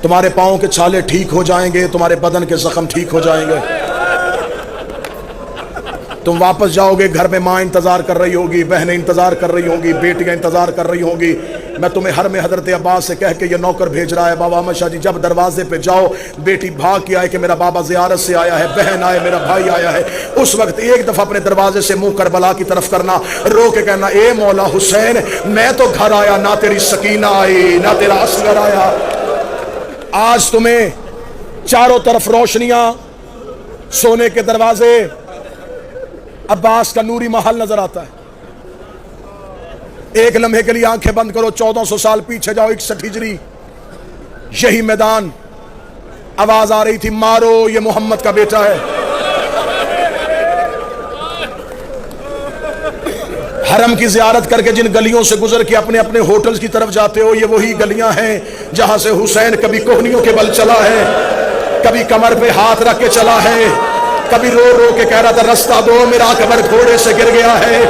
تمہارے پاؤں کے چھالے ٹھیک ہو جائیں گے، تمہارے بدن کے زخم ٹھیک ہو جائیں گے۔ تم واپس جاؤ گے، گھر میں ماں انتظار کر رہی ہوگی، بہنیں انتظار کر رہی ہوں گی، بیٹیاں انتظار کر رہی ہوں گی۔ میں تمہیں حرم حضرت عباس سے کہہ کے یہ نوکر بھیج رہا ہے، بابا احمد شاہ جی جب دروازے پہ جاؤ، بیٹی بھاگ کے آئے کہ میرا بابا زیارت سے آیا ہے، بہن آئے، میرا بھائی آیا ہے، اس وقت ایک دفعہ اپنے دروازے سے منہ کربلا کی طرف کرنا، رو کے کہنا اے مولا حسین، میں تو گھر آیا، نہ تیری سکینہ آئی، نہ تیرا اصغر آیا۔ آج تمہیں چاروں طرف روشنیاں، سونے کے دروازے، عباس کا نوری محل نظر آتا ہے۔ ایک لمحے کے لیے آنکھیں بند کرو، 1400 سال پیچھے جاؤ، 61 ہجری، یہی میدان، آواز آ رہی تھی مارو یہ محمد کا بیٹا ہے۔ حرم کی زیارت کر کے جن گلیوں سے گزر کے اپنے اپنے ہوٹلز کی طرف جاتے ہو، یہ وہی گلیاں ہیں جہاں سے حسین کبھی کوہنیوں کے بل چلا ہے، کبھی کمر پہ ہاتھ رکھ کے چلا ہے، کبھی رو رو کے کہہ رہا تھا رستہ دو، میرا اکبر گھوڑے سے گر گیا ہے،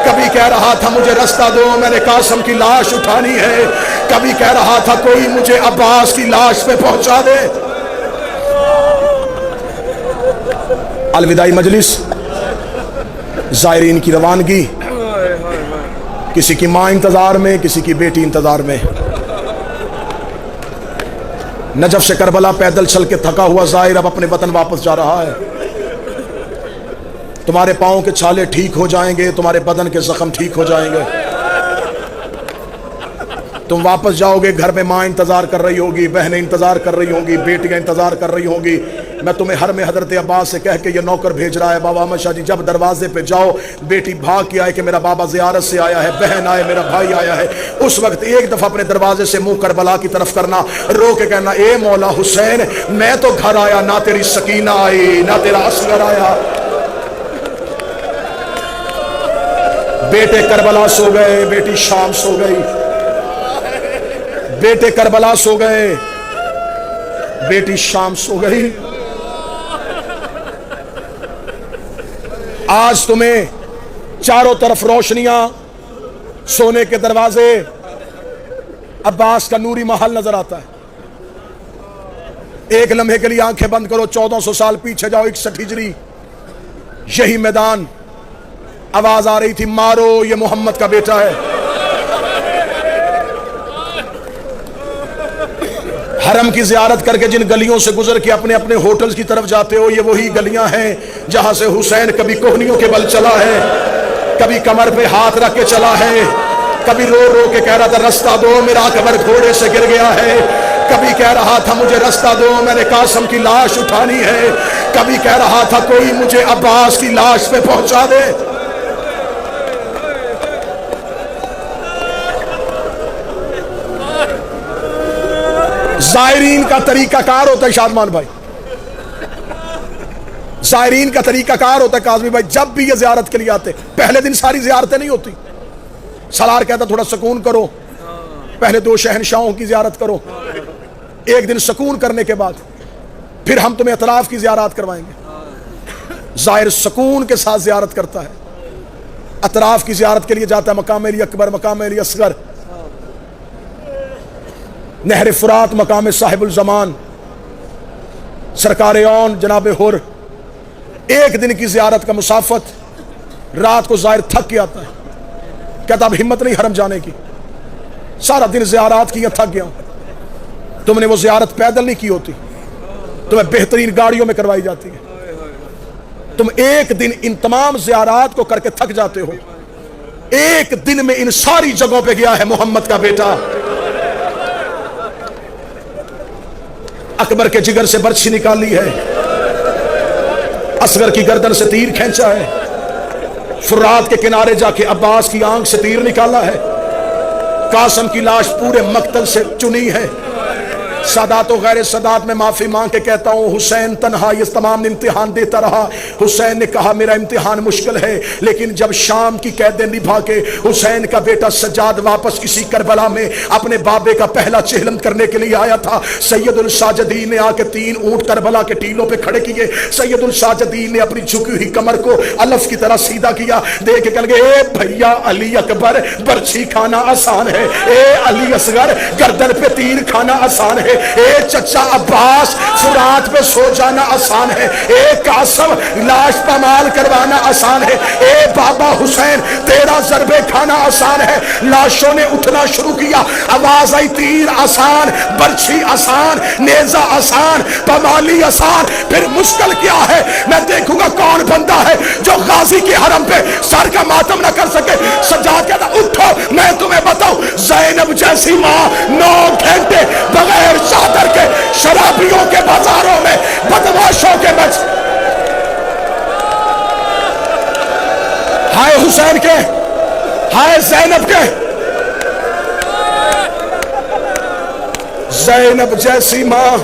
کبھی کہہ رہا تھا مجھے رستہ دو، میں نے قاسم کی لاش اٹھانی ہے، کبھی کہہ رہا تھا کوئی مجھے عباس کی لاش پہ پہنچا دے۔ الوداعی مجلس، زائرین کی روانگی، کسی کی ماں انتظار میں، کسی کی بیٹی انتظار میں۔ نجف سے کربلا پیدل چل کے تھکا ہوا زائر اب اپنے وطن واپس جا رہا ہے۔ تمہارے پاؤں کے چھالے ٹھیک ہو جائیں گے، تمہارے بدن کے زخم ٹھیک ہو جائیں گے۔ تم واپس جاؤ گے، گھر میں ماں انتظار کر رہی ہوگی، بہنیں انتظار کر رہی ہوں گی، بیٹیاں انتظار کر رہی ہوں گی۔ میں تمہیں حرم حضرت عباس سے کہہ کے یہ نوکر بھیج رہا ہے، بابا احمد شاہ جی جب دروازے پہ جاؤ، بیٹی بھاگ کے آئے کہ میرا بابا زیارت سے آیا ہے، بہن آئے، میرا بھائی آیا ہے، اس وقت ایک دفعہ اپنے دروازے سے منہ کربلا کی طرف کرنا، رو کے کہنا اے مولا حسین، میں تو گھر آیا، نہ تیری سکینہ آئی، نہ تیرا اصغر آیا۔ بیٹے کربلا سو گئے، بیٹی شام سو گئی، بیٹے کربلا سو گئے، بیٹی شام سو گئی۔ آج تمہیں چاروں طرف روشنیاں، سونے کے دروازے، عباس کا نوری محل نظر آتا ہے۔ ایک لمحے کے لیے آنکھیں بند کرو، 1400 سال پیچھے جاؤ، 61 ہجری، یہی میدان، آواز آ رہی تھی مارو یہ محمد کا بیٹا ہے۔ حرم کی زیارت کر کے جن گلیوں سے گزر کے اپنے اپنے ہوٹلز کی طرف جاتے ہو، یہ وہی گلیاں ہیں جہاں سے حسین کبھی کوہنیوں کے بل چلا ہے، کبھی کمر پہ ہاتھ رکھ کے چلا ہے، کبھی رو رو کے کہہ رہا تھا رستہ دو، میرا اکبر گھوڑے سے گر گیا ہے، کبھی کہہ رہا تھا مجھے رستہ دو، میں نے قاسم کی لاش اٹھانی ہے، کبھی کہہ رہا تھا کوئی مجھے عباس کی لاش پہ پہنچا دے۔ زائرین کا طریقہ کار ہوتا ہے شادمان بھائی، زائرین کا طریقہ کار ہوتا ہے کاظمی بھائی، جب بھی یہ زیارت کے لیے آتے، پہلے دن ساری زیارتیں نہیں ہوتی، سالار کہتا تھوڑا سکون کرو، پہلے 2 شہنشاہوں کی زیارت کرو، ایک دن سکون کرنے کے بعد پھر ہم تمہیں اطراف کی زیارات کروائیں گے۔ زائر سکون کے ساتھ زیارت کرتا ہے، اطراف کی زیارت کے لیے جاتا ہے، مقام علی اکبر، مقام علی اصغر، نہر فرات، مقام صاحب الزمان، سرکار اون جناب حر۔ ایک دن کی زیارت کا مسافت، رات کو زائر تھک کے آتا ہے، کہتا اب ہمت نہیں حرم جانے کی، سارا دن زیارات کی، تھک گیا ہوں۔ تم نے وہ زیارت پیدل نہیں کی ہوتی، تمہیں بہترین گاڑیوں میں کروائی جاتی ہے، تم ایک دن ان تمام زیارات کو کر کے تھک جاتے ہو، ایک دن میں ان ساری جگہوں پہ گیا ہے محمد کا بیٹا۔ اکبر کے جگر سے برچھی نکالی ہے، اصغر کی گردن سے تیر کھینچا ہے، فرات کے کنارے جا کے عباس کی آنکھ سے تیر نکالا ہے، قاسم کی لاش پورے مقتل سے چنی ہے۔ سادات و غیر سادات میں معافی مانگ کے کہتا ہوں، حسین تنہا یہ تمام امتحان دیتا رہا۔ حسین نے کہا میرا امتحان مشکل ہے، لیکن جب شام کی قیدیں نبھا کے حسین کا بیٹا سجاد واپس کسی کربلا میں اپنے بابے کا پہلا چہلم کرنے کے لیے آیا تھا، سید الساجدین نے آ کے 3 اونٹ کربلا کے ٹیلوں پہ کھڑے کیے۔ سید الساجدین نے اپنی جھکی ہوئی کمر کو الف کی طرح سیدھا کیا، دیکھ کے کہنے لگے اے بھیا علی اکبر، برچھی کھانا آسان ہے، اے علی اصغر، گردن پہ تیر کھانا آسان ہے، اے چچا عباس فرات پہ سو جانا آسان ہے، اے قاسم لاش پامال کروانا آسان ہے، اے بابا حسین تیرا ضربے کھانا آسان ہے۔ لاشوں نے اٹھنا شروع کیا، آواز آئی تیر آسان، برچھی آسان، نیزہ آسان، پامالی آسان، پھر مشکل کیا ہے؟ میں دیکھوں گا کون بندہ ہے جو غازی کی حرم پہ سر کا ماتم نہ کر سکے۔ سجاد کہتا اٹھو میں تمہیں بتاؤں، زینب جیسی ماں 9 گھنٹے بغیر چادر کے شرابیوں کے بازاروں میں بدماشوں کے بچ، ہائے حسین کے، ہائے زینب کے، زینب جیسی ماں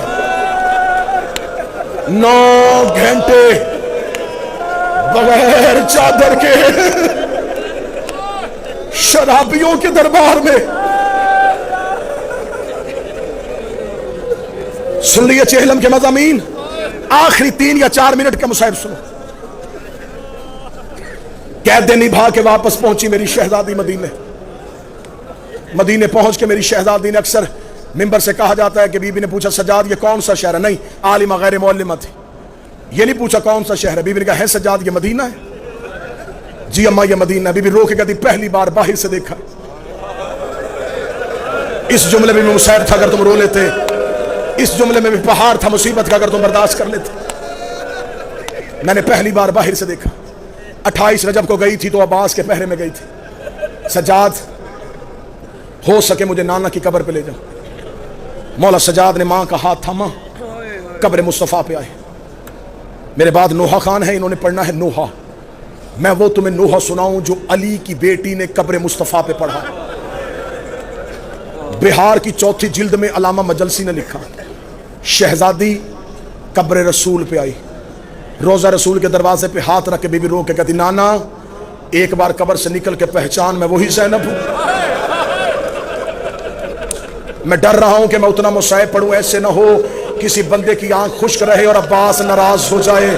9 گھنٹے بغیر چادر کے شرابیوں کے دربار میں۔ سن لیے چہلم کے مضامین، آخری 3 یا 4 منٹ کا مصاحب سنو۔ قید نبھا کے واپس پہنچی میری شہزادی مدینے۔ مدینے پہنچ کے میری شہزادی نے، اکثر ممبر سے کہا جاتا ہے کہ بی بی نے پوچھا سجاد یہ کون سا شہر ہے؟ نہیں، عالمہ غیر معلمہ تھی، یہ نہیں پوچھا کون سا شہر ہے۔ بی بی نے کہا ہے سجاد یہ مدینہ ہے؟ جی اماں یہ مدینہ ہے۔ بی بی رو کے کہتی پہلی بار باہر سے دیکھا۔ اس جملے میں بھی مصیبت تھا اگر تم رو لیتے، اس جملے میں بھی پہاڑ تھا مصیبت کا اگر تم برداشت کر لیتے۔ میں نے پہلی بار باہر سے دیکھا، 28 رجب کو گئی تھی تو عباس کے پہرے میں گئی تھی۔ سجاد ہو سکے مجھے نانا کی قبر پہ لے جاؤ۔ مولا سجاد نے ماں کا ہاتھ تھاما، قبر مصطفیٰ پہ آئے۔ میرے بعد نوحہ خان ہے، انہوں نے پڑھنا ہے نوحہ۔ میں وہ تمہیں نوحہ سناؤں جو علی کی بیٹی نے قبر مصطفیٰ پہ پڑھا۔ بہار کی 4 جلد میں علامہ مجلسی نے لکھا، شہزادی قبر رسول پہ آئی، روزہ رسول کے دروازے پہ ہاتھ رکھ کے بی بی رو کے کہتی نانا ایک بار قبر سے نکل کے پہچان میں وہی زینب ہوں۔ میں ڈر رہا ہوں کہ میں اتنا مصائب پڑھوں ایسے نہ ہو کسی بندے کی آنکھ خشک رہے اور عباس ناراض ہو جائے،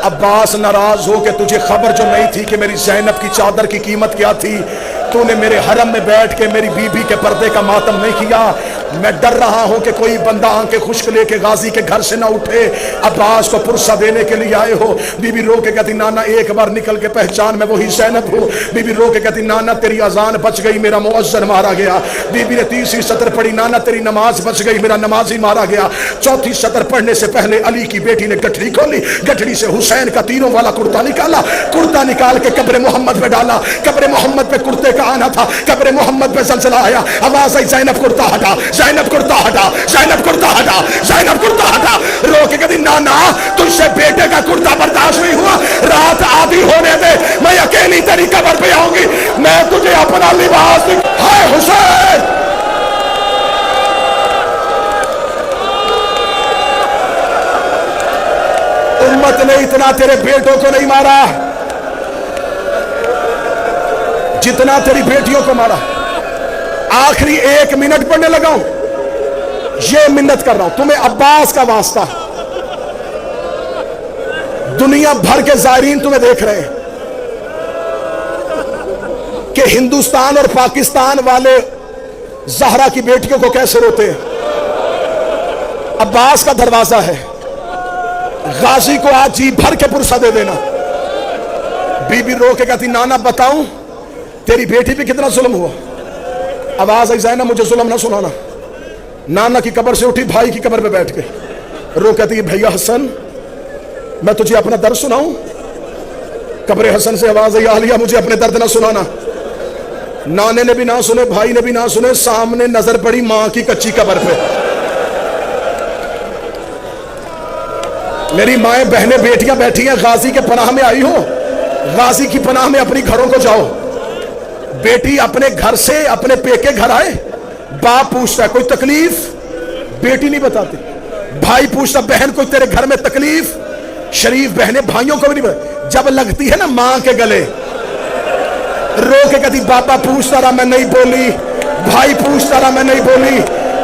عباس ناراض ہو کہ تجھے خبر جو نہیں تھی کہ میری زینب کی چادر کی قیمت کیا تھی، تو نے میرے حرم میں بیٹھ کے میری بی بی کے پردے کا ماتم نہیں کیا۔ میں ڈر رہا ہوں کہ کوئی بندہ آنکھیں خشک لے کے غازی کے گھر سے نہ اٹھے، عباس کو پرسہ دینے کے لیے آئے ہو۔ بی بی رو کے کہتی نانا ایک بار نکل کے پہچان میں وہی زینب ہوں۔ بی بی رو کے کہتی نانا تیری اذان بچ گئی، میرا مؤذن مارا گیا۔ بی بی نے 30ویں سطر پڑھی، نانا تیری نماز بچ گئی، میرا نمازی مارا گیا۔ 4تھی سطر پڑھنے سے پہلے علی کی بیٹی نے گٹھڑی کھولی، گٹھڑی سے حسین کا تیروں والا کرتا نکالا، کرتا نکال کے قبر محمد پہ ڈالا۔ قبر محمد پہ کرتے کا آنا تھا، قبر محمد پہ زلزلہ آیا، آواز آئی زینب کرتا ہٹا، زینب کرتا ہٹا، زینب کرتا ہٹا، زینب کرتا ہٹا۔ رو کے کہتی نانا تجھ سے بیٹے کا کرتا برداشت نہیں ہوا، رات آدھی ہونے دے، میں اکیلی تیری قبر پہ آؤں گی، میں تجھے اپنا لباس ہائے حسین۔ امت نے اتنا تیرے بیٹوں کو نہیں مارا جتنا تیری بیٹیوں کو مارا۔ آخری 1 منٹ پڑھنے لگا ہوں، یہ منت کر رہا ہوں تمہیں عباس کا واسطہ، دنیا بھر کے زائرین تمہیں دیکھ رہے ہیں کہ ہندوستان اور پاکستان والے زہرا کی بیٹیوں کو کیسے روتے ہیں۔ عباس کا دروازہ ہے، غازی کو آج جی بھر کے پرسہ دے دینا۔ بی بی رو کے کہتی نانا بتاؤں تیری بیٹی پہ کتنا ظلم ہوا۔ آواز آئی زینب مجھے ظلم نہ سنانا۔ نانا کی قبر سے اٹھی، بھائی کی قبر پہ بیٹھ گئی، رو کہتی بھیا حسن میں تجھے اپنا درد سناؤں۔ قبر حسن سے آواز آئی عالیہ مجھے اپنے درد نہ سنانا۔ نانے نے بھی نہ سنے، بھائی نے بھی نہ سنے، سامنے نظر پڑی ماں کی کچی قبر پہ۔ میری مائیں بہنیں بیٹیاں بیٹھی ہیں، غازی کے پناہ میں آئی ہو، غازی کی پناہ میں اپنی گھروں کو جاؤ۔ بیٹی اپنے گھر سے اپنے پیکے گھر آئے، باپ پوچھتا ہے کوئی تکلیف، بیٹی نہیں بتاتی۔ بھائی پوچھتا بہن کوئی تیرے گھر میں تکلیف، شریف بہنیں بھائیوں کو بھی نہیں بتاتی۔ جب لگتی ہے نا ماں کے گلے، رو کے کہتی بابا پوچھتا رہا میں نہیں بولی، بھائی پوچھتا رہا میں نہیں بولی،